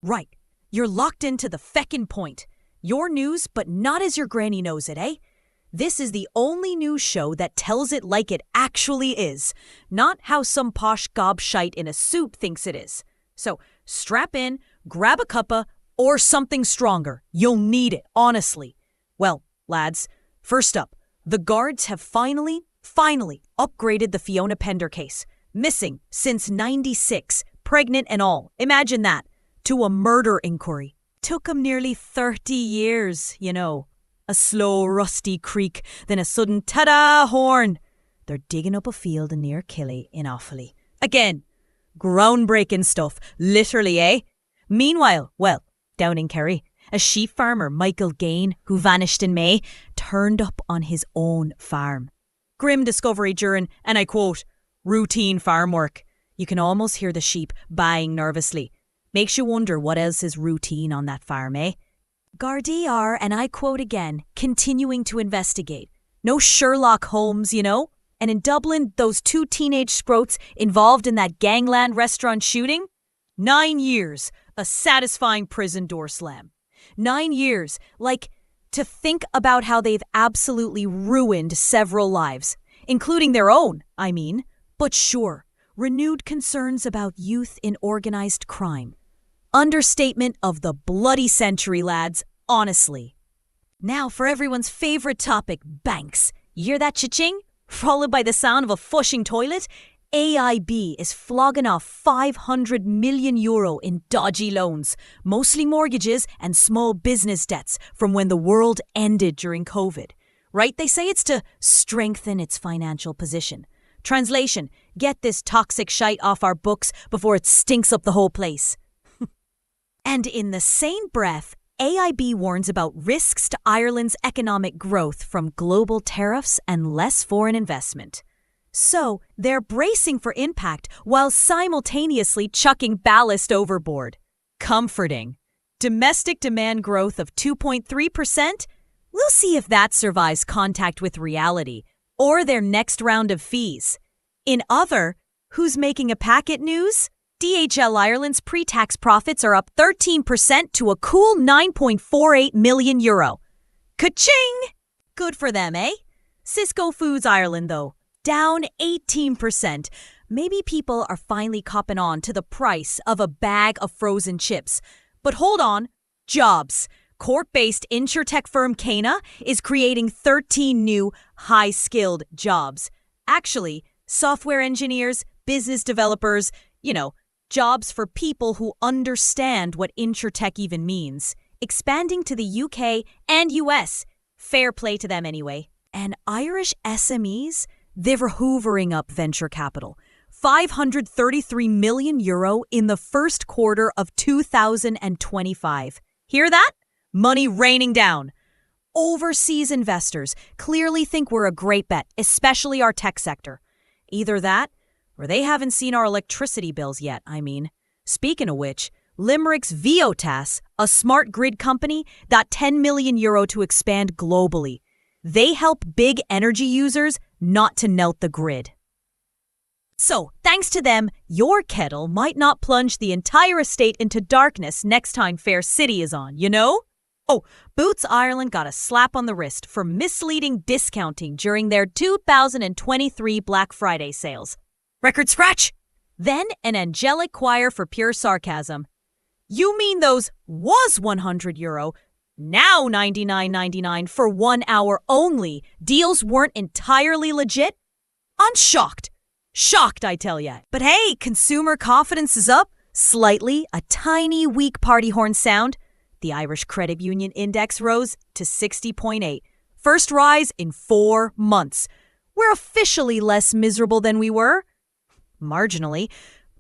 Right, you're locked into the feckin' point. Your news, but not as your granny knows it, eh? This is the only news show that tells it like it actually is, not how some posh gobshite in a suit thinks it is. So strap in, grab a cuppa, or something stronger. You'll need it, honestly. Well, lads, first up, the guards have finally upgraded the Fiona Pender case. Missing since '96, pregnant and all. Imagine that. To a murder inquiry. Took 'em nearly 30 years, you know. A slow, rusty creak, then a sudden ta-da horn. They're digging up a field near Killy in Offaly. Again, groundbreaking stuff, literally, eh? Meanwhile, well, down in Kerry, a sheep farmer, Michael Gain, who vanished in May, turned up on his own farm. Grim discovery during, and I quote, routine farm work. You can almost hear the sheep baaing nervously. Makes you wonder what else is routine on that farm, eh? Gardaí are, and I quote again, continuing to investigate. No Sherlock Holmes, you know? And in Dublin, those 2 teenage scroats involved in that gangland restaurant shooting? 9 years, a satisfying prison door slam. 9 years, like, to think about how they've absolutely ruined several lives, including their own, I mean. But sure, renewed concerns about youth in organized crime. Understatement of the bloody century, lads, honestly. Now for everyone's favorite topic, banks. You hear that cha-ching? Followed by the sound of a flushing toilet? AIB is flogging off €500 million in dodgy loans, mostly mortgages and small business debts from when the world ended during COVID. Right? They say it's to strengthen its financial position. Translation, get this toxic shite off our books before it stinks up the whole place. And in the same breath, AIB warns about risks to Ireland's economic growth from global tariffs and less foreign investment. So, they're bracing for impact while simultaneously chucking ballast overboard. Comforting. Domestic demand growth of 2.3%? We'll see if that survives contact with reality or their next round of fees. In other, who's making a packet news? DHL Ireland's pre-tax profits are up 13% to a cool €9.48 million. Ka-ching! Good for them, eh? Cisco Foods Ireland, though, down 18%. Maybe people are finally copping on to the price of a bag of frozen chips. But hold on, jobs. Cork-based insurtech firm Cana is creating 13 new high-skilled jobs. Actually, software engineers, business developers, jobs for people who understand what insurtech even means. Expanding to the UK and US. Fair play to them anyway. And Irish SMEs, they're hoovering up venture capital. €533 million in the first quarter of 2025. Hear that? Money raining down. Overseas investors clearly think we're a great bet, especially our tech sector. Either that, or they haven't seen our electricity bills yet, I mean. Speaking of which, Limerick's Veotas, a smart grid company, got €10 million to expand globally. They help big energy users not to melt the grid. So, thanks to them, your kettle might not plunge the entire estate into darkness next time Fair City is on, you know? Oh, Boots Ireland got a slap on the wrist for misleading discounting during their 2023 Black Friday sales. Record scratch! Then an angelic choir for pure sarcasm. You mean those was €100, now $99.99 for 1 hour only, deals weren't entirely legit? I'm shocked. Shocked, I tell ya. But hey, consumer confidence is up. Slightly, a tiny weak party horn sound. The Irish Credit Union Index rose to 60.8. First rise in 4 months. We're officially less miserable than we were. Marginally.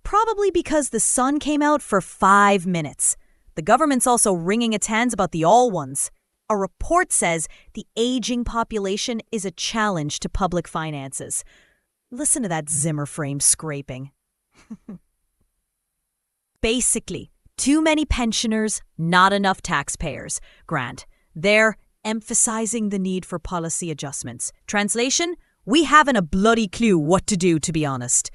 Probably because the sun came out for 5 minutes. The government's also wringing its hands about the all ones. A report says the aging population is a challenge to public finances. Listen to that Zimmer frame scraping. Basically, too many pensioners, not enough taxpayers. Grant, they're emphasizing the need for policy adjustments. Translation, we haven't a bloody clue what to do, to be honest.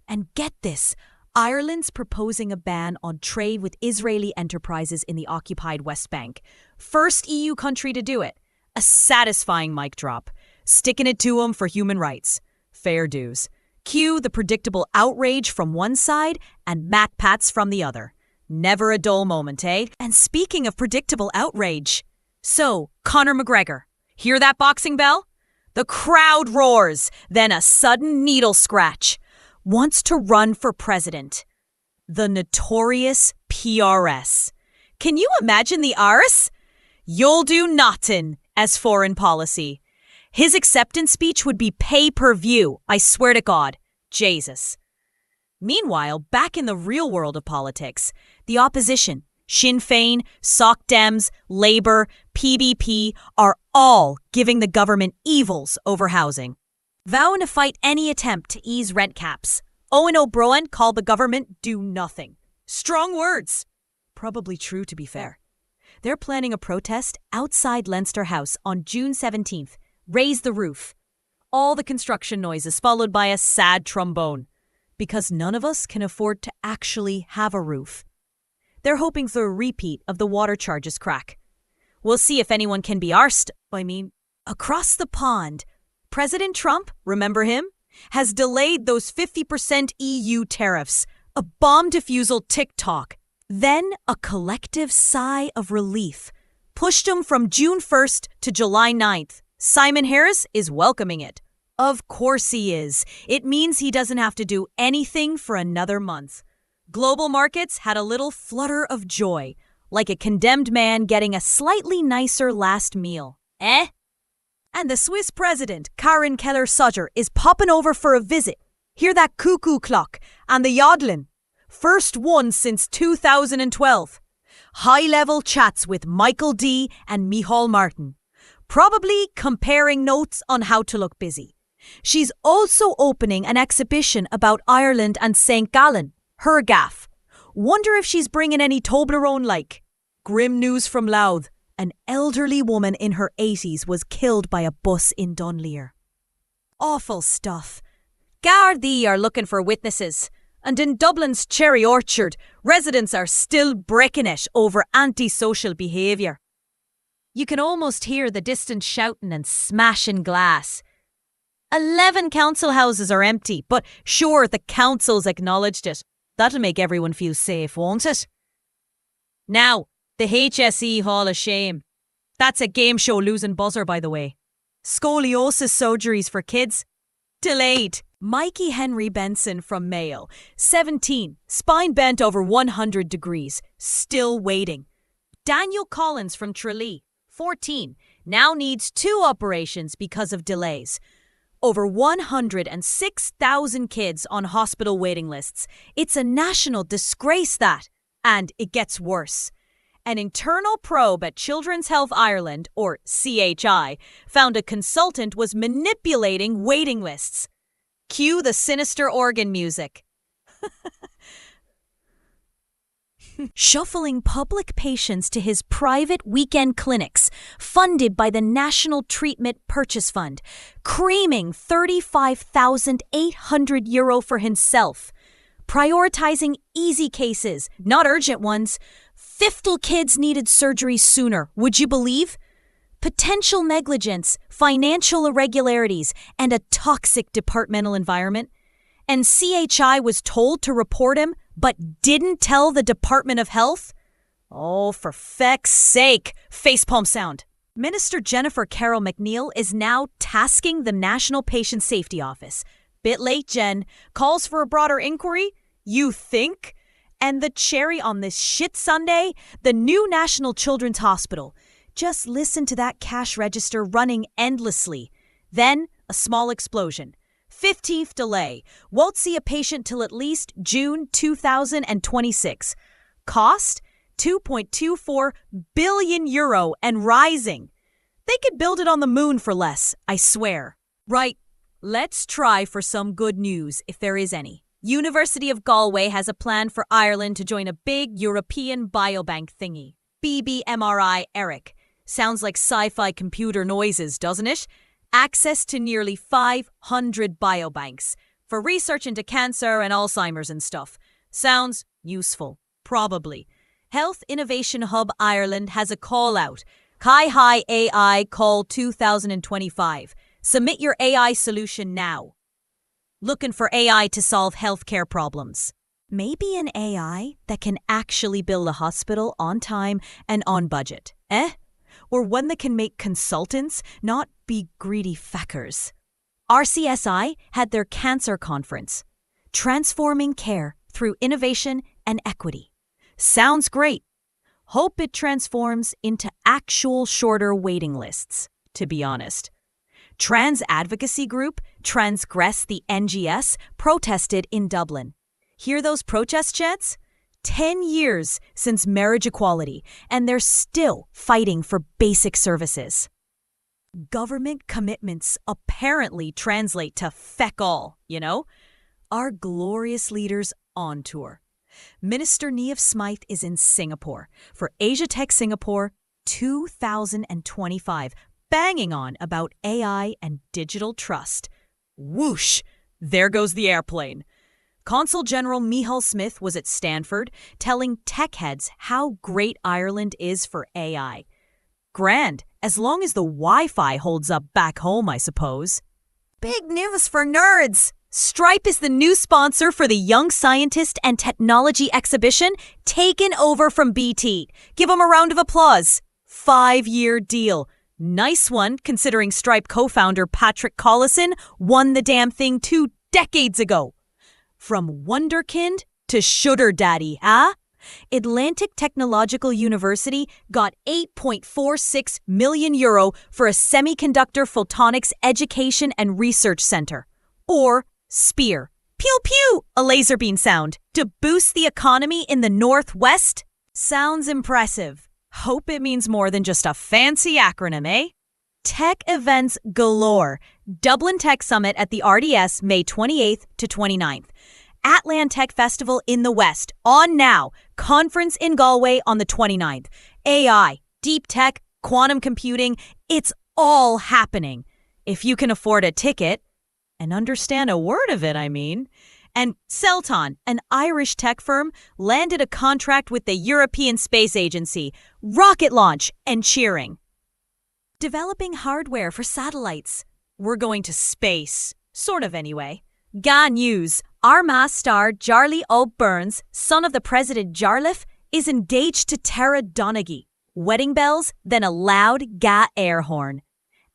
And get this, Ireland's proposing a ban on trade with Israeli enterprises in the occupied West Bank. First EU country to do it. A satisfying mic drop. Sticking it to them for human rights. Fair dues. Cue the predictable outrage from one side and Matt Pats from the other. Never a dull moment, eh? And speaking of predictable outrage. So, Conor McGregor. Hear that boxing bell? The crowd roars, then a sudden needle scratch. Wants to run for president. The notorious PRS. Can you imagine the arse? You'll do nothing as foreign policy. His acceptance speech would be pay-per-view, I swear to God. Jesus. Meanwhile, back in the real world of politics, the opposition, Sinn Féin, Soc Dems, Labour, PDP, are all giving the government evils over housing. Vowing to fight any attempt to ease rent caps. Owen O'Brien called the government do nothing. Strong words. Probably true, to be fair. They're planning a protest outside Leinster House on June 17th. Raise the roof. All the construction noises followed by a sad trombone. Because none of us can afford to actually have a roof. They're hoping for a repeat of the water charges crack. We'll see if anyone can be arsed. Across the pond, President Trump, remember him, has delayed those 50% EU tariffs. A bomb defusal TikTok. Then a collective sigh of relief. Pushed him from June 1st to July 9th. Simon Harris is welcoming it. Of course he is. It means he doesn't have to do anything for another month. Global markets had a little flutter of joy, like a condemned man getting a slightly nicer last meal. Eh? And the Swiss president, Karin Keller-Sutter, is popping over for a visit. Hear that cuckoo clock and the yodeling. First one since 2012. High-level chats with Michael D. and Micheál Martin. Probably comparing notes on how to look busy. She's also opening an exhibition about Ireland and St. Gallen. Her gaff. Wonder if she's bringing any Toblerone-like. Grim news from Louth. An elderly woman in her 80s was killed by a bus in Dunleer. Awful stuff. Gardaí are looking for witnesses. And in Dublin's Cherry Orchard, residents are still breaking it over antisocial behaviour. You can almost hear the distant shouting and smashing glass. 11 council houses are empty, but sure, the council's acknowledged it. That'll make everyone feel safe, won't it? Now, the HSE Hall of Shame. That's a game show losing buzzer, by the way. Scoliosis surgeries for kids? Delayed. Mikey Henry Benson from Mayo, 17, spine bent over 100 degrees, still waiting. Daniel Collins from Tralee, 14, now needs 2 operations because of delays. Over 106,000 kids on hospital waiting lists. It's a national disgrace, that. And it gets worse. An internal probe at Children's Health Ireland, or CHI, found a consultant was manipulating waiting lists. Cue the sinister organ music. Shuffling public patients to his private weekend clinics, funded by the National Treatment Purchase Fund, creaming €35,800 for himself, prioritizing easy cases, not urgent ones. 50 kids needed surgery sooner, would you believe? Potential negligence, financial irregularities, and a toxic departmental environment. And CHI was told to report him, but didn't tell the Department of Health? Oh, for feck's sake, facepalm sound. Minister Jennifer Carroll McNeil is now tasking the National Patient Safety Office. Bit late, Jen. Calls for a broader inquiry? You think? And the cherry on this shit sundae? The new National Children's Hospital. Just listen to that cash register running endlessly. Then, a small explosion. 15th delay. Won't see a patient till at least June 2026. Cost? €2.24 billion and rising. They could build it on the moon for less, I swear. Right, let's try for some good news, if there is any. University of Galway has a plan for Ireland to join a big European biobank thingy. BBMRI Eric. Sounds like sci-fi computer noises, doesn't it? Access to nearly 500 biobanks for research into cancer and Alzheimer's and stuff. Sounds useful. Probably. Health Innovation Hub Ireland has a call out. Hi AI Call 2025. Submit your AI solution now. Looking for AI to solve healthcare problems. Maybe an AI that can actually build a hospital on time and on budget, Or one that can make consultants not be greedy feckers. RCSI had their cancer conference, Transforming Care Through Innovation and Equity. Sounds great. Hope it transforms into actual shorter waiting lists, to be honest. Trans advocacy group Transgress the NGS protested in Dublin. Hear those protest chants? 10 years since marriage equality, and they're still fighting for basic services. Government commitments apparently translate to feck all, Our glorious leaders on tour. Minister Niamh Smythe is in Singapore for Asia Tech Singapore 2025, banging on about AI and digital trust. Whoosh! There goes the airplane. Consul General Micheál Smith was at Stanford telling tech heads how great Ireland is for AI. Grand, as long as the Wi-Fi holds up back home, I suppose. Big news for nerds! Stripe is the new sponsor for the Young Scientist and Technology exhibition, taken over from BT. Give them a round of applause. 5-year deal. Nice one, considering Stripe co-founder Patrick Collison won the damn thing 2 decades ago. From wonderkind to sugar daddy, Atlantic Technological University got €8.46 million for a semiconductor photonics education and research center. Or SPEAR. Pew pew, a laser beam sound. To boost the economy in the Northwest? Sounds impressive. Hope it means more than just a fancy acronym, Tech events galore. Dublin Tech Summit at the RDS May 28th to 29th. Atlan Tech Festival in the West, on now. Conference in Galway on the 29th. AI, deep tech, quantum computing, it's all happening. If you can afford a ticket, and understand a word of it, I mean. And Celton, an Irish tech firm, landed a contract with the European Space Agency, rocket launch and cheering. Developing hardware for satellites. We're going to space. Sort of anyway. Ga news. Armagh star Jarlath O'Byrne, son of the President Jarlath, is engaged to Tara Donaghy. Wedding bells, then a loud Ga air horn.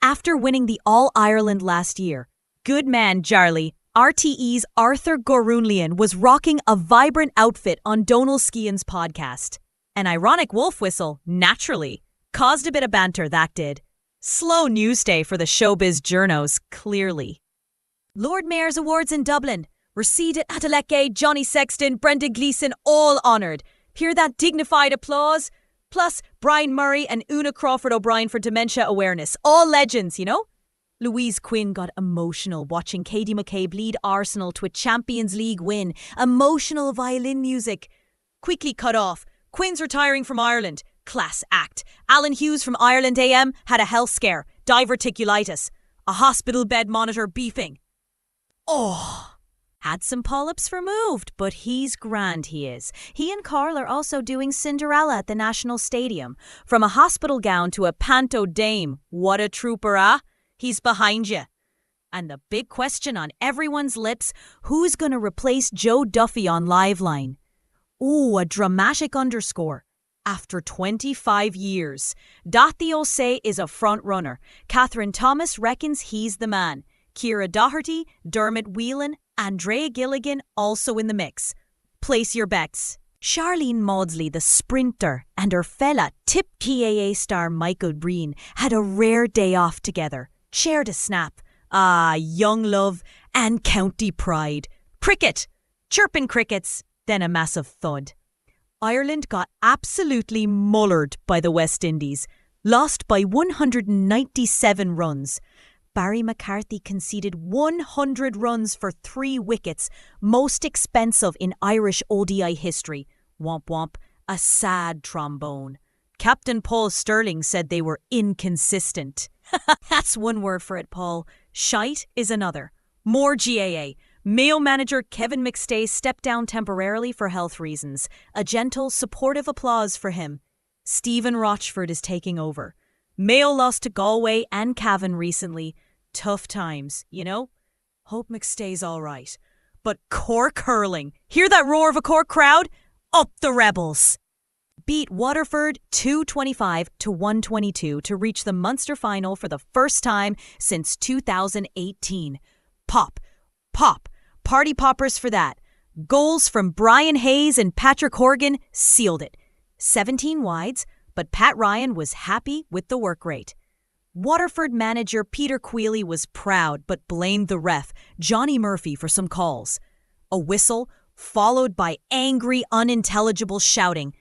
After winning the All-Ireland last year, good man Jarlath, RTE's Arthur Gorunlian, was rocking a vibrant outfit on Donal Skehan's podcast. An ironic wolf whistle, naturally, caused a bit of banter, that did. Slow news day for the showbiz journos, clearly. Lord Mayor's Awards in Dublin. Received at Adeleke, Johnny Sexton, Brendan Gleeson, all honoured. Hear that dignified applause? Plus, Brian Murray and Una Crawford O'Brien for dementia awareness. All legends, Louise Quinn got emotional watching Katie McCabe lead Arsenal to a Champions League win. Emotional violin music. Quickly cut off. Quinn's retiring from Ireland. Class act. Alan Hughes from Ireland AM had a health scare. Diverticulitis. A hospital bed monitor beeping. Had some polyps removed, but he's grand, he is. He and Carl are also doing Cinderella at the National Stadium. From a hospital gown to a panto dame. What a trooper, He's behind you. And the big question on everyone's lips, who's going to replace Joe Duffy on Liveline? A dramatic underscore. After 25 years, Daithí O'Sea is a front-runner. Catherine Thomas reckons he's the man. Ciara Doherty, Dermot Whelan, Andrea Gilligan also in the mix. Place your bets. Charlene Maudsley, the sprinter, and her fella, tip PAA star Michael Breen, had a rare day off together. Shared a snap. Young love and county pride. Cricket. Chirping crickets. Then a massive thud. Ireland got absolutely mullered by the West Indies. Lost by 197 runs. Barry McCarthy conceded 100 runs for 3 wickets, most expensive in Irish ODI history. Womp womp, a sad trombone. Captain Paul Stirling said they were inconsistent. That's one word for it, Paul. Shite is another. More GAA. Mayo manager Kevin McStay stepped down temporarily for health reasons. A gentle, supportive applause for him. Stephen Rochford is taking over. Mayo lost to Galway and Cavan recently. Tough times, you know? Hope McStay's all right. But Cork hurling. Hear that roar of a Cork crowd? Up the Rebels! Beat Waterford 225 to 122 to reach the Munster final for the first time since 2018. Pop, pop, party poppers for that. Goals from Brian Hayes and Patrick Horgan sealed it. 17 wides, but Pat Ryan was happy with the work rate. Waterford manager Peter Queally was proud but blamed the ref, Johnny Murphy, for some calls. A whistle, followed by angry, unintelligible shouting.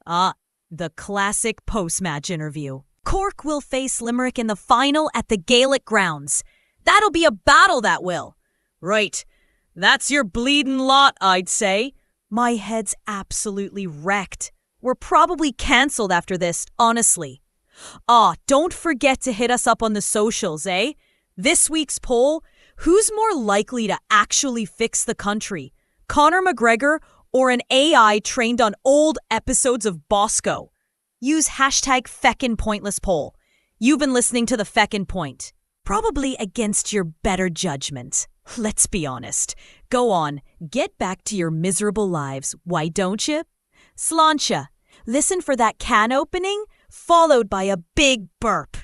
The classic post-match interview. Cork will face Limerick in the final at the Gaelic grounds. That'll be a battle, that will. Right. That's your bleedin' lot, I'd say. My head's absolutely wrecked. We're probably cancelled after this, honestly. Don't forget to hit us up on the socials, eh? This week's poll, who's more likely to actually fix the country? Conor McGregor or an AI trained on old episodes of Bosco? Use hashtag #FeckinPointlessPoll. You've been listening to the Feckin' Point. Probably against your better judgment. Let's be honest. Go on, get back to your miserable lives, why don't you? Sláinte. Listen for that can opening, followed by a big burp.